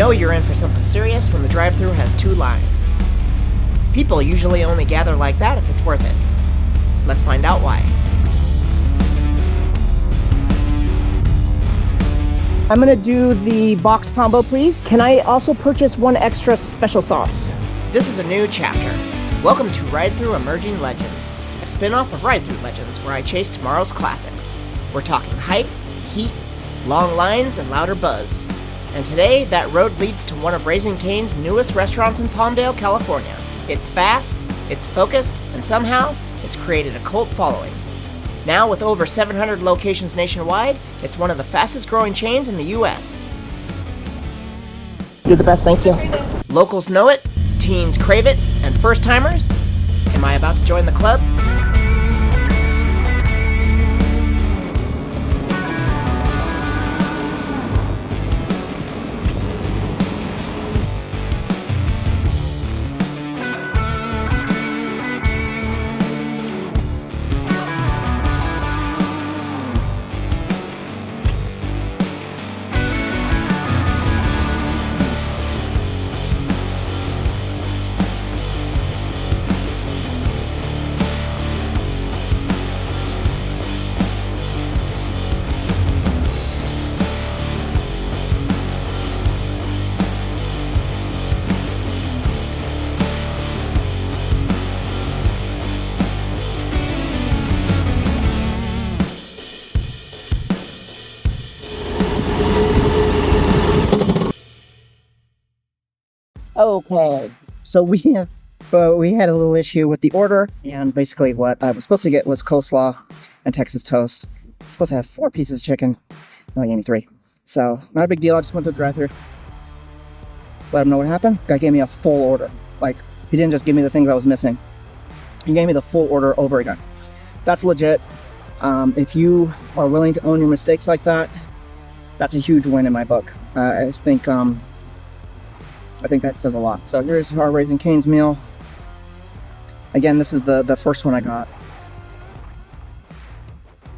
know you're in for something serious when the drive-thru has 2 lines. People usually only gather like that if it's worth it. Let's find out why. I'm gonna do the box combo, please. Can I also purchase 1 extra special sauce? This is a new chapter. Welcome to Ride-Thru Emerging Legends, a spin-off of Ride-Thru Legends where I chase tomorrow's classics. We're talking hype, heat, long lines, and louder buzz. And today, that road leads to one of Raising Cane's newest restaurants in Palmdale, California. It's fast, it's focused, and somehow, it's created a cult following. Now, with over 700 locations nationwide, it's one of the fastest growing chains in the US. You're the best, thank you. Locals know it, teens crave it, and first-timers? Am I about to join the club? Okay, so we had a little issue with the order, and basically what I was supposed to get was coleslaw and Texas toast. I was supposed to have 4 pieces of chicken. No, he gave me 3. So, not a big deal, I just went to the drive-thru. Let him know what happened. Guy gave me a full order. Like, he didn't just give me the things I was missing. He gave me the full order over again. That's legit. If you are willing to own your mistakes like that, that's a huge win in my book. I think that says a lot. So here's our Raising Cane's meal. Again, this is the first one I got.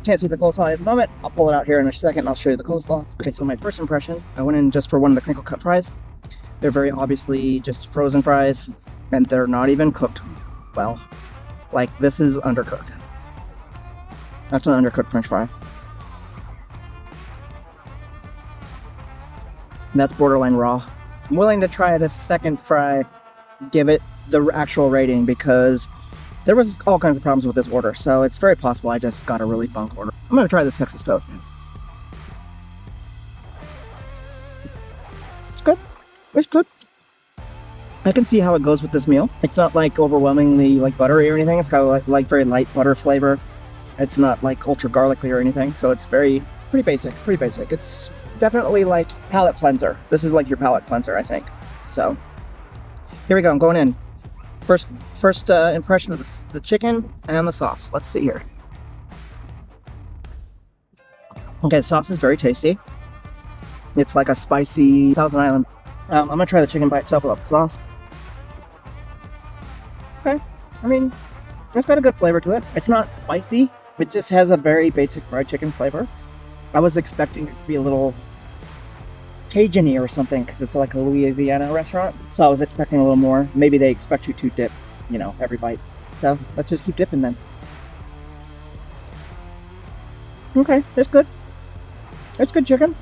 Can't see the coleslaw at the moment. I'll pull it out here in a second and I'll show you the coleslaw. Okay, so my first impression, I went in just for one of the crinkle-cut fries. They're very obviously just frozen fries, and they're not even cooked well. Like, this is undercooked. That's an undercooked French fry. And that's borderline raw. I'm willing to try the second fry, give it the actual rating, because there was all kinds of problems with this order, so it's very possible I just got a really bunk order. I'm gonna try this Texas toast. It's good. It's good. I can see how it goes with this meal. It's not like overwhelmingly like buttery or anything. It's got like very light butter flavor. It's not like ultra garlicky or anything, so it's pretty basic. It's definitely like palate cleanser. This is like your palate cleanser, I think. So here we go. I'm going in. First impression of the chicken and the sauce. Let's see here. Okay, the sauce is very tasty. It's like a spicy Thousand Island. I'm gonna try the chicken by itself without the sauce. Okay, I mean, it's got a good flavor to it. It's not spicy. It just has a very basic fried chicken flavor. I was expecting it to be a little Cajun-y or something, because it's like a Louisiana restaurant. So I was expecting a little more. Maybe they expect you to dip, every bite. So let's just keep dipping then. Okay, it's good. It's good chicken.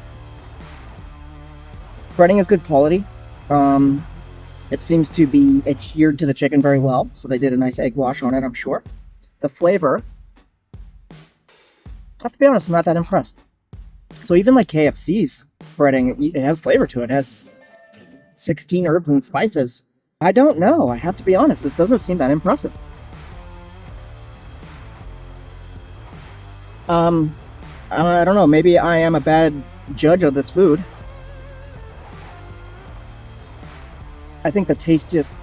Breading is good quality. It seems to be adhered to the chicken very well, so they did a nice egg wash on it, I'm sure. The flavor, I have to be honest, I'm not that impressed. So even like KFC's breading, it has flavor to it. It has 16 herbs and spices. I don't know. I have to be honest. This doesn't seem that impressive. I don't know. Maybe I am a bad judge of this food. I think the tastiest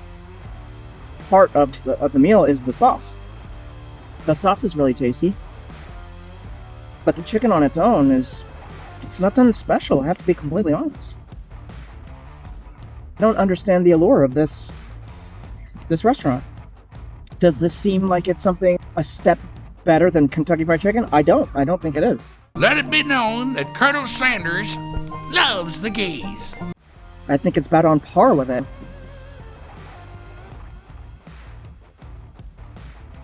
part of the meal is the sauce. The sauce is really tasty. But the chicken on its own it's nothing special, I have to be completely honest. I don't understand the allure of this restaurant. Does this seem like it's a step better than Kentucky Fried Chicken? I don't think it is. Let it be known that Colonel Sanders loves the gays. I think it's about on par with it.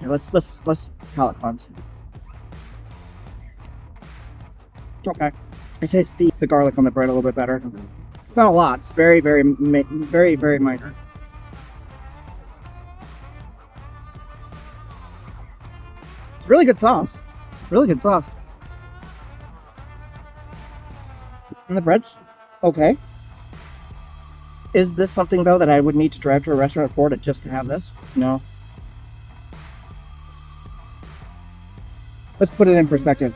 Here, let's palate cleanse. Okay. I taste the garlic on the bread a little bit better. It's not a lot. It's very, very minor. It's really good sauce. Really good sauce. And the bread's okay. Is this something, though, that I would need to drive to a restaurant for just to have this? No. Let's put it in perspective.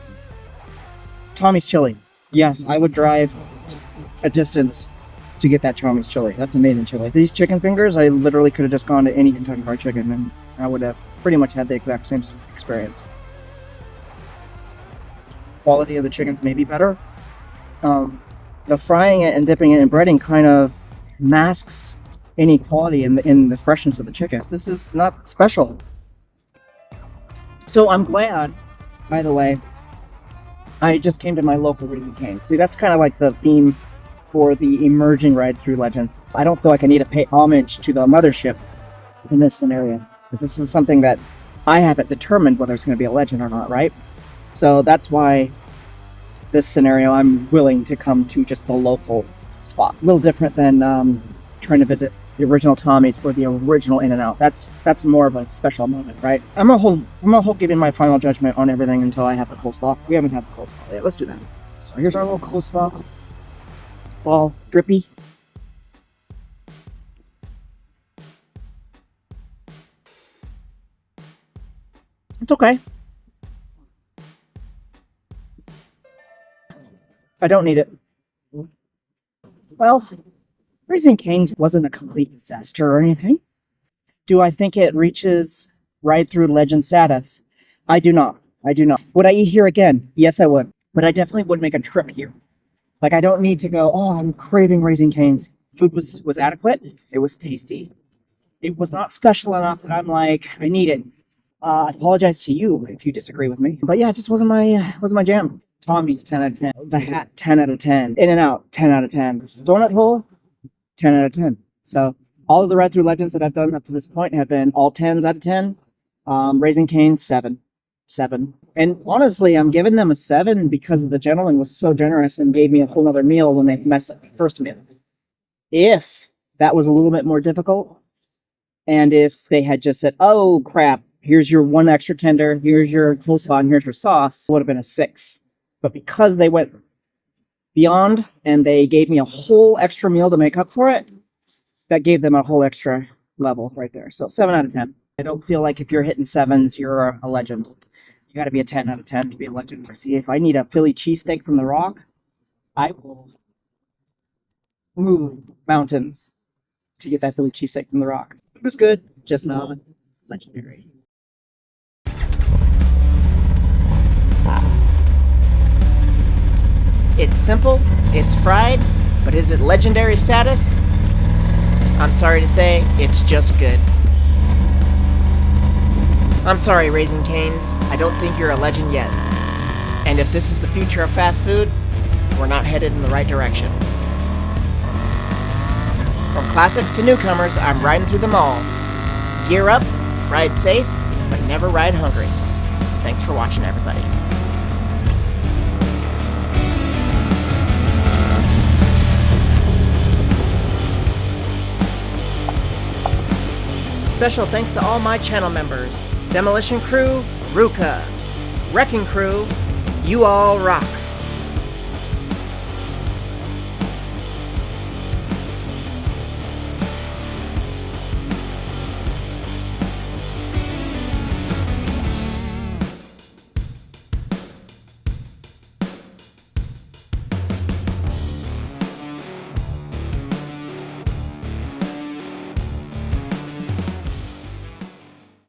Tommy's chili. Yes, I would drive a distance to get that Tommy's chili. That's amazing chili. These chicken fingers, I literally could have just gone to any Kentucky Fried Chicken and I would have pretty much had the exact same experience. Quality of the chicken may be better. The frying it and dipping it in breading kind of masks any quality in the freshness of the chicken. This is not special. So I'm glad, by the way, I just came to my local Raising Cane's. See, that's kind of like the theme for the emerging Ride-Thru legends. I don't feel like I need to pay homage to the mothership in this scenario, because this is something that I haven't determined whether it's going to be a legend or not, right? So that's why this scenario I'm willing to come to just the local spot. A little different than trying to visit the original Tommy's or the original In-N-Out. That's more of a special moment, right? I'm gonna hold giving my final judgment on everything until I have the coleslaw. We haven't had the coleslaw yet. Let's do that. So here's our little coleslaw. It's all drippy. It's okay. I don't need it. Well, Raising Cane's wasn't a complete disaster or anything. Do I think it reaches Ride-Thru legend status? I do not. Would I eat here again? Yes, I would. But I definitely would make a trip here. Like, I don't need to go, oh, I'm craving Raising Cane's. Food was adequate. It was tasty. It was not special enough that I'm like, I need it. I apologize to you if you disagree with me. But yeah, it just wasn't my jam. Tommy's 10 out of 10. The Hat 10 out of 10. In-N-Out 10 out of 10. Donut Hole 10 out of 10. So all of the Ride-Thru legends that I've done up to this point have been all 10s out of 10. Raising Cane's 7. And honestly, I'm giving them a 7 because the gentleman was so generous and gave me a whole other meal when they messed up the first meal. If that was a little bit more difficult, and if they had just said, oh crap, here's your one extra tender, here's your coleslaw, and here's your sauce, it would have been a 6. But because they went beyond and they gave me a whole extra meal to make up for it, that gave them a whole extra level right there. So 7 out of 10. I don't feel like if you're hitting 7s, you're a legend. You got to be a 10 out of 10 to be a legend. See, if I need a Philly cheesesteak from The Rock, I will move mountains to get that Philly cheesesteak from The Rock. It was good, just not legendary. It's simple, it's fried, but is it legendary status? I'm sorry to say, it's just good. I'm sorry, Raising Cane's, I don't think you're a legend yet. And if this is the future of fast food, we're not headed in the right direction. From classics to newcomers, I'm riding through them all. Gear up, ride safe, but never ride hungry. Thanks for watching, everybody. Special thanks to all my channel members. Demolition Crew, Ruka. Wrecking Crew, you all rock.